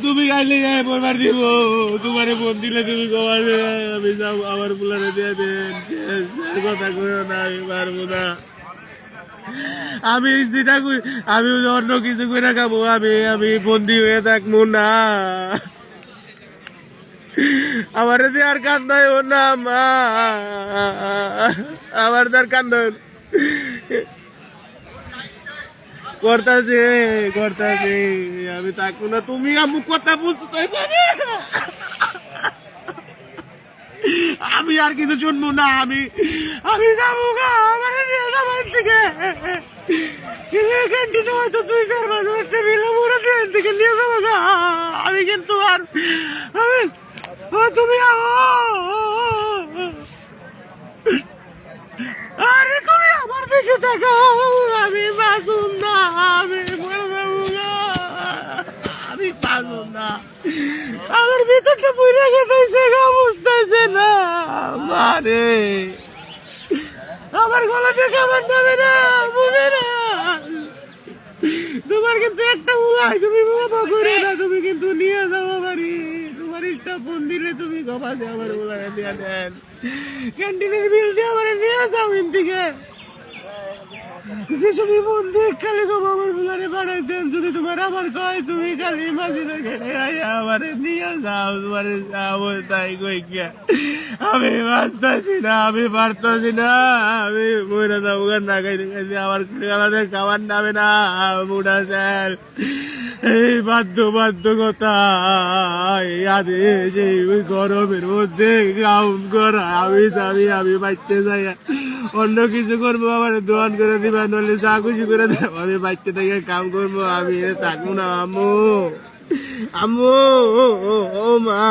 তুমি গাইলে গায়ে পড়বার দিব, তোমারে ফোন দিলে তুমি কবার আমি যাও আমার বুলারে দিয়ে দেন, কথা কইও না, আমি পারবো না। আমি যেটা আমি অন্য কিছু করে খাবো, আমি বন্দি হয়ে থাকবো না। আমার আর কান্দায় ও না মা, আমার তার কান্দন করতেছে করতেছে, আমি থাকবো না। তুমি আমু কথা বুঝতে, আমি আর কিছু শুনবো না। আমি যাবো গা, আমার নিয়ে যাবো থেকে ক্যান্টিনে হয়তো 2-4 মাস হচ্ছে থেকে নিয়ে যাবো গা। আমি কিন্তু আর তুমি আরে তুমি আমার দিকে তাকাও, আমি বাঁচুন না, আমি মরে যাবো গা, আমি বাঁচুন না। আমার ভিতরটা পুড়ে গেছে গা, বুঝতেছে না মারে, আমার গলা থেকে আমার নামে না, বুঝে না। তোমার কিন্তু একটা উলাই, তুমি বাবা করে না, তুমি কিন্তু নিয়ে যাবো বাড়ি। তোমার ইচ্ছা ফোন দিলে তুমি গবা দিয়ে আমার উলাই দিয়ে দেন, ক্যান্টিনের বিল দিয়ে আমার নিয়ে যাও থেকে। যেসব বন্ধু খালি গবা আমার বুলারে বাড়াই দেন, যদি তোমার আমার কয় তুমি খালি মাঝে না খেলে আমার নিয়ে যাও, তোমার যাবো তাই কই গিয়া। আমি বাঁচতেছি না, আমি পারতেছি না, আমি মরে যাবো না খাইতে খাইতে, আমার আমাদের খাবার নামে না বুড়া স্যার। এই বাধ্যবাধকতা আদেশ, এই গরমের মধ্যে কাউন করা, আমি বাইতে যাই, অন্য কিছু করবো, আমার দোয়ান করে দিবা, নইলে চা খুশি করে দেবো, আমি বাইতে থেকে কাম করবো, আমি থাকবো না আম্মু। আম্মু ও মা,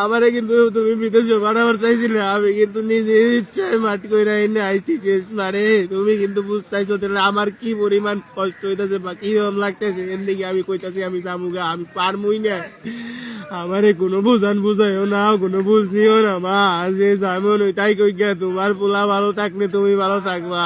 আমারে কিন্তু তুমি বিদেশে পাঠাবার চাইছিলে, আমি কিন্তু নিজের ইচ্ছায় মাটি করে এনে আইছি শেষ মারে। তুমি কিন্তু বুঝতেছো আমার কি পরিমাণ কষ্ট হইতেছে বা কিরকম লাগতেছে, এর দিকে আমি কইতাছি আমি যামুগা, আমি পারমুই না। আমারে কোনো বুঝাইও না, কোনো বুঝ নিও না মা, যে যেমন তাই কই গিয়া, তোমার পোলা ভালো থাকলে তুমি ভালো থাকবা।